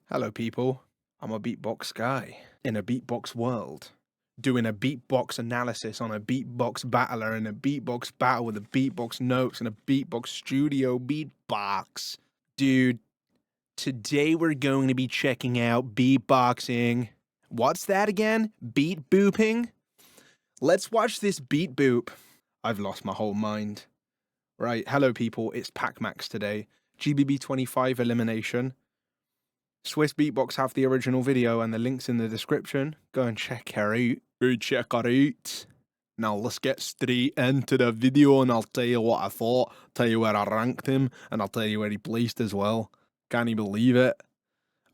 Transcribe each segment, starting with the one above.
Hello people, I'm a beatbox guy in a beatbox world, doing a beatbox analysis on a beatbox battler in a beatbox battle with a beatbox notes and a beatbox studio beatbox. Dude, today we're going to be checking out beatboxing. What's that again? Beat booping? Let's watch this beat boop. I've lost my whole mind. Right, hello people, it's PACMAX today. GBB25 Elimination. Swiss Beatbox have the original video and the link's in the description. Go and check her out. Go check her out. Now let's get straight into the video and I'll tell you what I thought, tell you where I ranked him, and I'll tell you where he placed as well. Can't you believe it?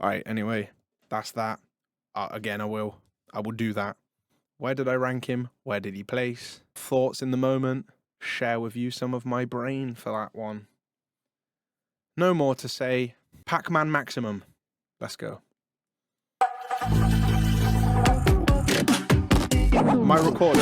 Alright, anyway, that's that. Again, I will do that. Where did I rank him? Where did he place? Thoughts in the moment. Share with you some of my brain for that one. No more to say. Pac-Man maximum. Let's go. Am I recording?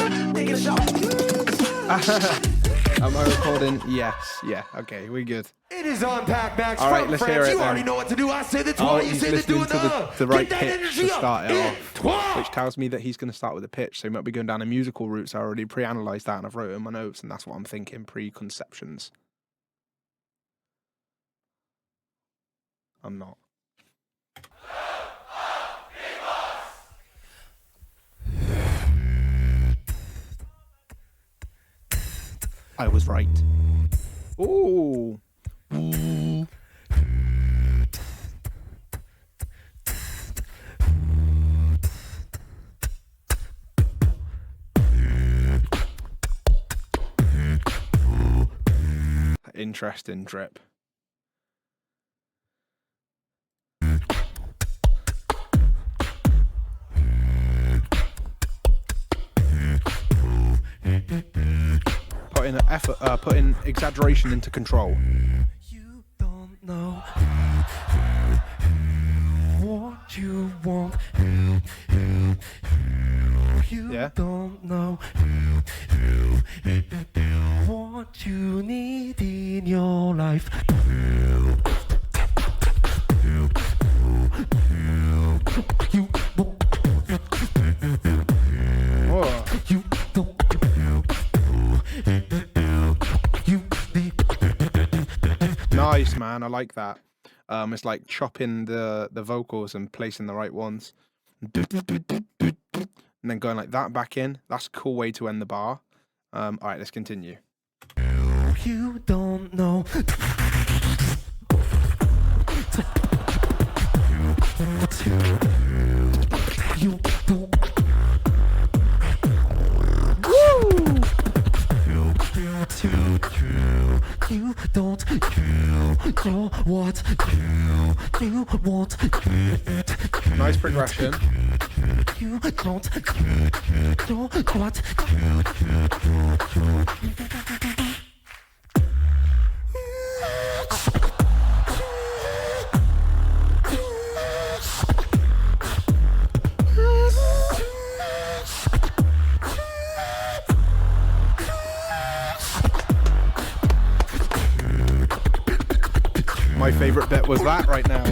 Am I recording? Yes. Yeah. Okay. We're good. It is on PACMAX. All right. Let's hear it. You already know what to do. I say the twice. You say the do it. The right pitch to start it off, which tells me that he's going to start with a pitch. So he might be going down a musical route. So I already pre-analysed that and I've wrote it in my notes, and that's what I'm thinking. Preconceptions. I'm not. I was right. Ooh. Interesting drip. Putting exaggeration into control. You don't know what you want. You don't know what you need in your life. Nice, man. I like that. It's like chopping the vocals and placing the right ones, and then going like that back in. That's a cool way to end the bar. All right, let's continue. You don't know. You don't. You don't know what you want. Nice progression. You don't know what. My favorite bit was that right now.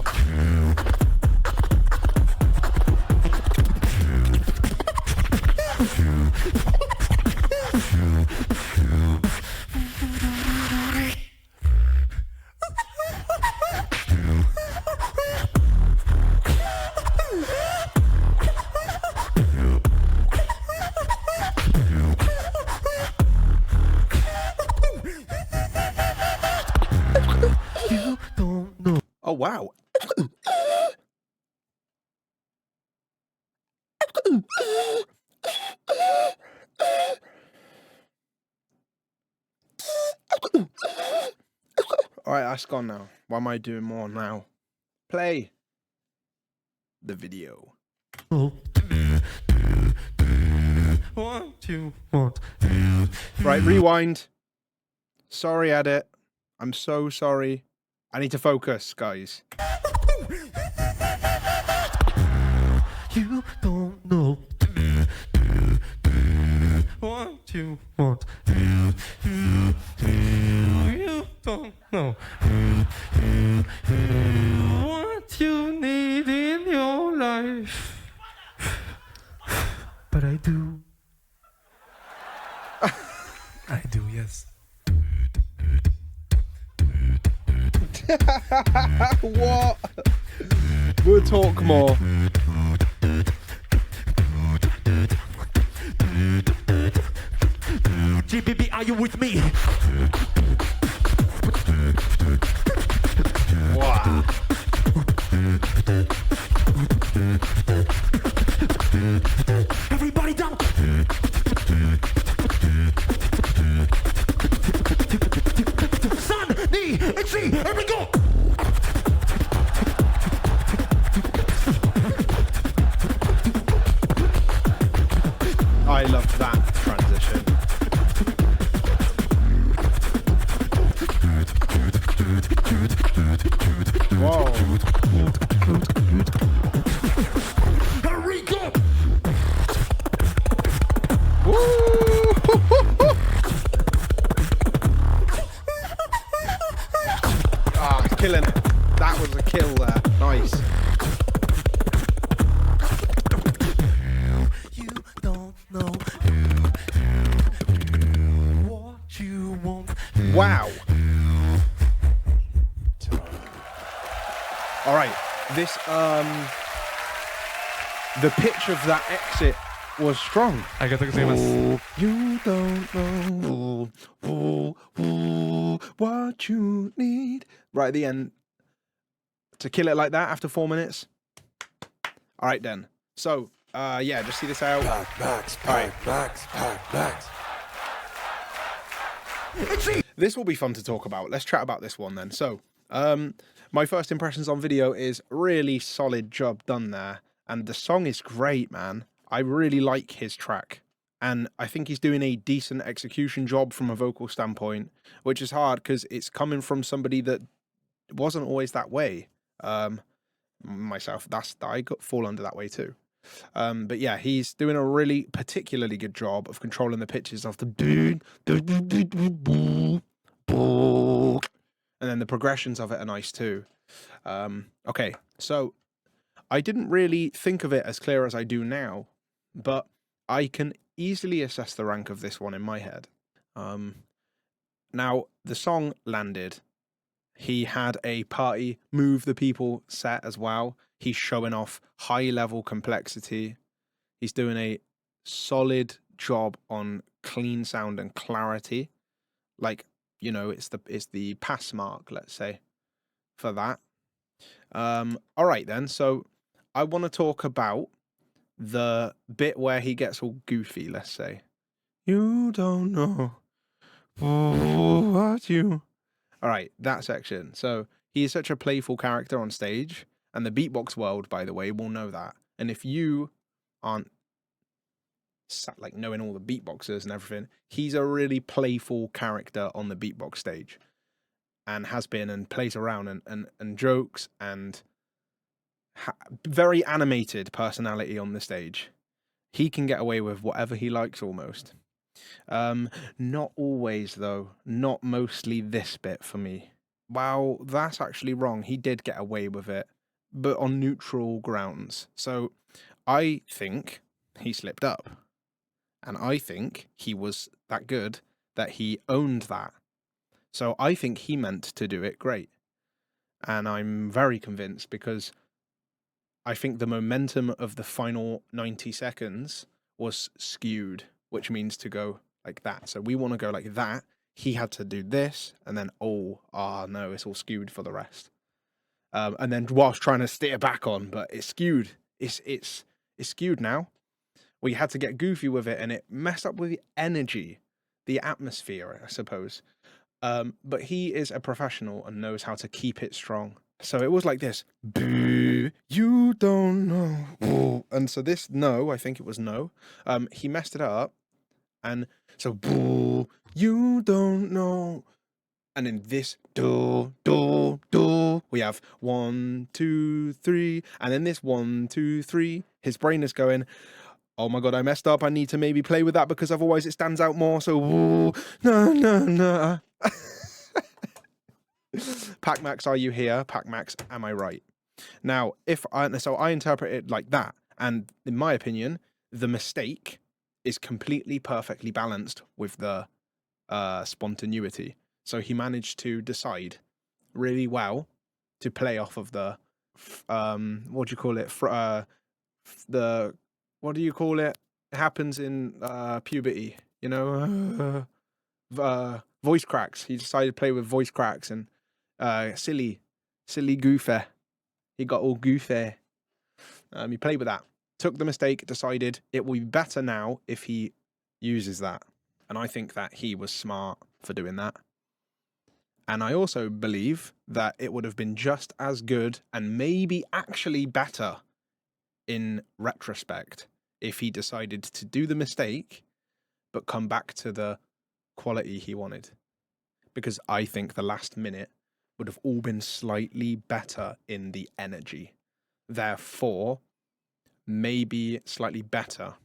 Oh, wow. All right, that's gone now. Why am I doing more now? Play the video. What you want. Right, rewind. Sorry, edit. I'm so sorry. I need to focus, guys. You don't know what you want. You don't know what you need in your life, but I do. I do, yes. What? We'll talk more. GBB, are you with me? Wow. Everybody down. Sun, knee, and see, here we go. I love that transition. Whoa. Here we go. Ah, he's killing it. That was a kill there. Nice. You don't know what you want. Wow. All right. This the pitch of that exit was strong. You don't know what you need. Right at the end, to kill it like that after 4 minutes. All right, then. So, yeah, just see this out. This will be fun to talk about. Let's chat about this one then. So, my first impressions on video is really solid job done there. And the song is great, man. I really like his track. And I think he's doing a decent execution job from a vocal standpoint, which is hard because it's coming from somebody that wasn't always that way. Myself, I fall under that way too. But yeah, he's doing a really particularly good job of controlling the pitches of the and then the progressions of it are nice too. Okay, so I didn't really think of it as clear as I do now, but I can easily assess the rank of this one in my head. Now, the song landed. He had a party move the people set as well. He's showing off high level complexity. He's doing a solid job on clean sound and clarity. Like, you know, it's the pass mark, let's say, for that. All right then. So I want to talk about the bit where he gets all goofy, let's say. You don't know what you... All right, that section. So he is such a playful character on stage, and the beatbox world, by the way, will know that. And if you aren't like knowing all the beatboxers and everything, he's a really playful character on the beatbox stage, and has been, and plays around and jokes, and very animated personality on the stage. He can get away with whatever he likes almost. Not always though, not mostly this bit for me. Wow, that's actually wrong. He did get away with it, but on neutral grounds. So I think he slipped up, and I think he was that good that he owned that. So I think he meant to do it great. And I'm very convinced because I think the momentum of the final 90 seconds was skewed, which means to go like that. So we want to go like that. He had to do this, and then, no, it's all skewed for the rest. And then whilst trying to steer back on, but it's skewed. It's skewed now. We had to get goofy with it, and it messed up with the energy, the atmosphere, I suppose. But he is a professional and knows how to keep it strong. So it was like this. You don't know. And so this no, I think it was no. He messed it up. And so you don't know. And then this do, we have 1, 2, 3. And then this 1, 2, 3. His brain is going, oh my God, I messed up. I need to maybe play with that because otherwise it stands out more. So no. PACMAX, are you here? PACMAX, am I right? Now, so I interpret it like that, and in my opinion, the mistake is completely perfectly balanced with the spontaneity. So he managed to decide really well to play off of the what do you call it? The what do you call it? It happens in puberty, you know, voice cracks. He decided to play with voice cracks and silly goofy. He got all goofy. He played with that. Took the mistake, decided it will be better now if he uses that. And I think that he was smart for doing that. And I also believe that it would have been just as good and maybe actually better in retrospect if he decided to do the mistake but come back to the quality he wanted. Because I think the last minute would have all been slightly better in the energy. Therefore, maybe slightly better.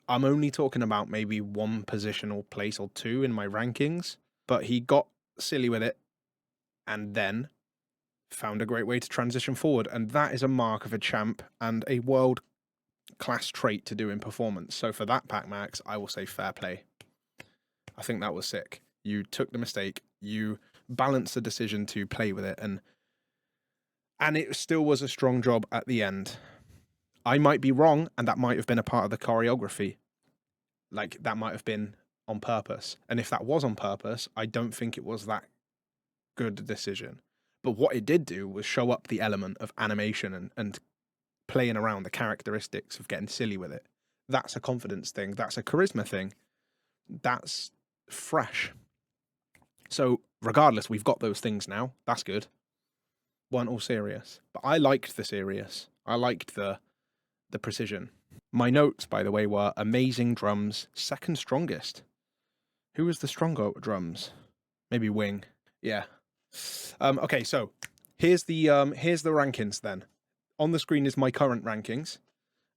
I'm only talking about maybe one positional place or two in my rankings, but he got silly with it and then found a great way to transition forward. And that is a mark of a champ and a world class trait to do in performance. So for that, PACMAX, I will say fair play. I think that was sick. You took the mistake, you balanced the decision to play with it, and it still was a strong job at the end. I might be wrong, and that might have been a part of the choreography. Like, that might have been on purpose. And if that was on purpose, I don't think it was that good a decision. But what it did do was show up the element of animation and playing around the characteristics of getting silly with it. That's a confidence thing. That's a charisma thing. That's fresh. So regardless, we've got those things now. That's good. Weren't all serious. But I liked the serious. I liked the precision. My notes, by the way, were amazing drums, second strongest. Who was the stronger drums? Maybe Wing. Yeah. Okay, so here's the rankings then. On the screen is my current rankings,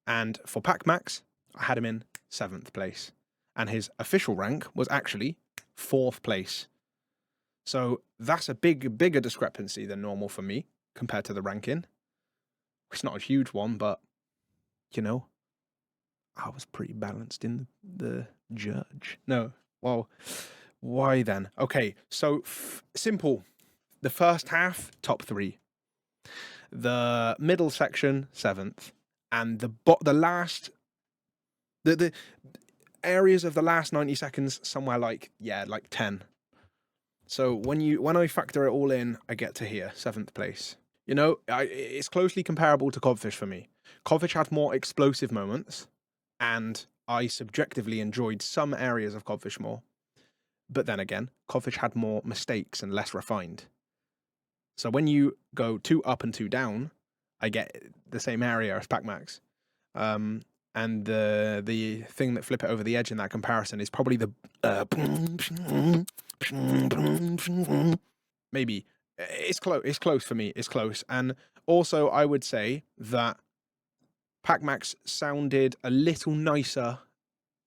and for PACMAX, I had him in 7th place, and his official rank was actually 4th place. So that's a bigger discrepancy than normal for me compared to the ranking. It's not a huge one, but you know, I was pretty balanced in the judge. No, well, why then? Okay, so simple. The first half, top 3. The middle section, 7th, and the last, the areas of the last 90 seconds, somewhere like 10. So when I factor it all in, I get to here, 7th place. You know, it's closely comparable to Codfish for me. Codfish had more explosive moments, and I subjectively enjoyed some areas of Codfish more. But then again, Codfish had more mistakes and less refined. So when you go 2 up and 2 down, I get the same area as PACMAX. And the thing that flip it over the edge in that comparison is probably the maybe it's close for me. It's close. And also I would say that PACMAX sounded a little nicer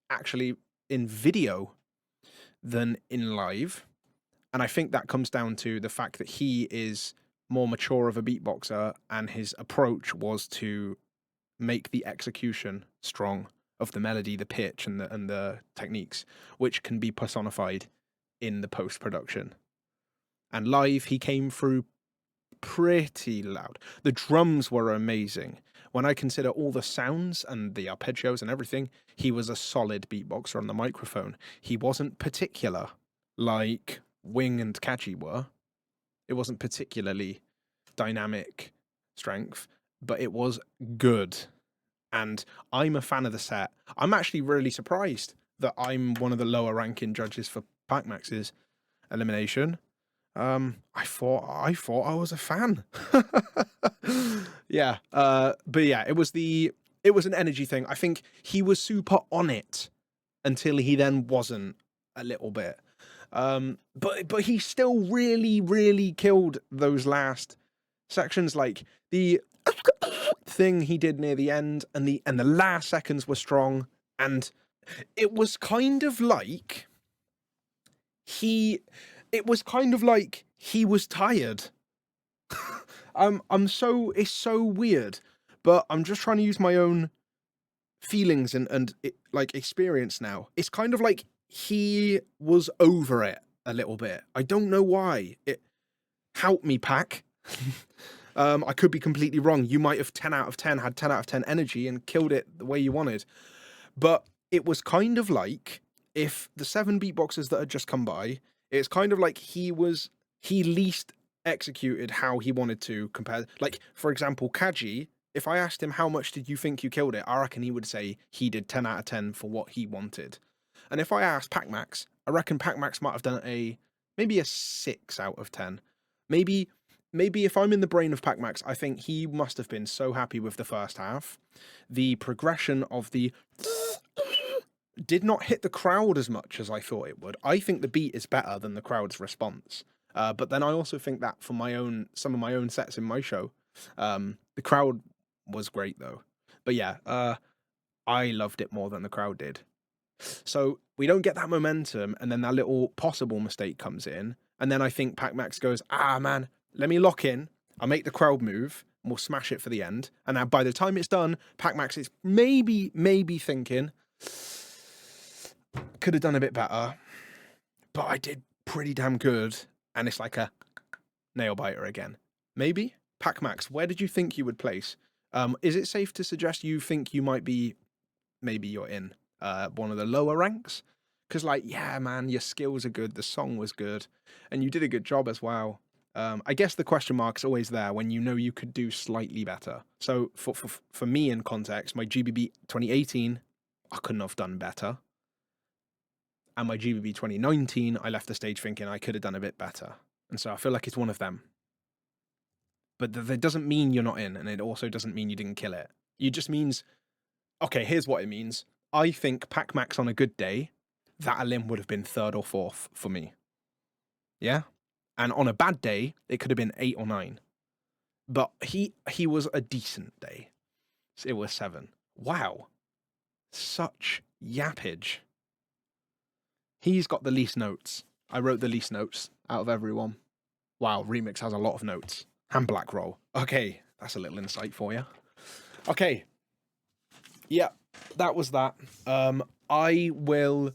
actually in video than in live. And I think that comes down to the fact that he is more mature of a beatboxer, and his approach was to make the execution strong of the melody, the pitch, and the techniques, which can be personified in the post-production. And live, he came through pretty loud. The drums were amazing. When I consider all the sounds and the arpeggios and everything, he was a solid beatboxer on the microphone. He wasn't particular like Wing and Catchy were. It wasn't particularly dynamic strength, but it was good. And I'm a fan of the set. I'm actually really surprised that I'm one of the lower ranking judges for PACMAX's Elimination. I thought I was a fan. Yeah. But yeah, it was an energy thing. I think he was super on it until he then wasn't a little bit. But he still really, really killed those last sections, like the thing he did near the end, and the last seconds were strong, and it was kind of like he was tired. It's so weird, but I'm just trying to use my own feelings and like experience now. It's kind of like he was over it a little bit. I don't know why. Help me, Pac. I could be completely wrong. You might have 10 out of 10 had 10 out of 10 energy and killed it the way you wanted. But it was kind of like if the 7 beatboxers that had just come by, it's kind of like he least executed how he wanted to compare. Like, for example, Kaji, if I asked him how much did you think you killed it, I reckon he would say he did 10 out of 10 for what he wanted. And if I asked PACMAX, I reckon PACMAX might have done maybe a 6 out of 10. Maybe if I'm in the brain of PACMAX, I think he must have been so happy with the first half. The progression of the did not hit the crowd as much as I thought it would. I think the beat is better than the crowd's response. But then I also think that for some of my own sets in my show, the crowd was great though. But yeah, I loved it more than the crowd did. So we don't get that momentum, and then that little possible mistake comes in, and then I think PACMAX goes, man, let me lock in. I'll make the crowd move, and we'll smash it for the end. And now by the time it's done, PACMAX is maybe thinking, could have done a bit better, but I did pretty damn good. And it's like a nail biter again. Maybe? PACMAX, where did you think you would place? Is it safe to suggest you think you might be, maybe you're in one of the lower ranks? Because, like, yeah, man, your skills are good, the song was good, and you did a good job as well. I guess the question mark's always there when you know you could do slightly better. So for me, in context, my GBB 2018, I couldn't have done better. And my GBB 2019, I left the stage thinking I could have done a bit better. And so I feel like it's one of them. But that doesn't mean you're not in, and it also doesn't mean you didn't kill it. It just means, okay, here's what it means. I think PACMAX on a good day, that Elim would have been 3rd or 4th for me. Yeah? And on a bad day, it could have been 8 or 9. But he was a decent day. It was 7. Wow. Such yappage. He's got the least notes. I wrote the least notes out of everyone. Wow, Remix has a lot of notes. And Black Roll. Okay, that's a little insight for you. Okay. Yeah, that was that. I will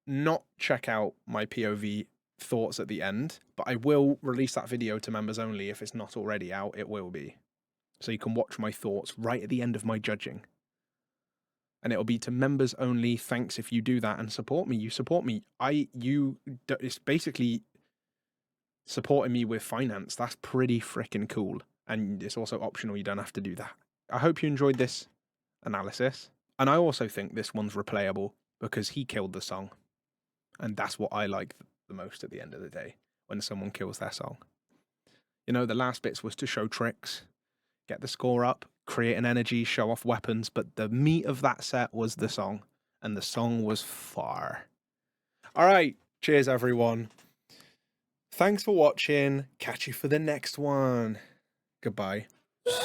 not check out my POV thoughts at the end, but I will release that video to members only. If it's not already out, it will be. So you can watch my thoughts right at the end of my judging. And it'll be to members only. Thanks if you do that and support me. You support me. It's basically supporting me with finance. That's pretty freaking cool. And it's also optional. You don't have to do that. I hope you enjoyed this analysis. And I also think this one's replayable because he killed the song. And that's what I like the most at the end of the day, when someone kills their song. You know, the last bits was to show tricks, get the score up, create an energy, show off weapons, but the meat of that set was the song, and the song was fire. All right, cheers everyone. Thanks for watching. Catch you for the next one. Goodbye.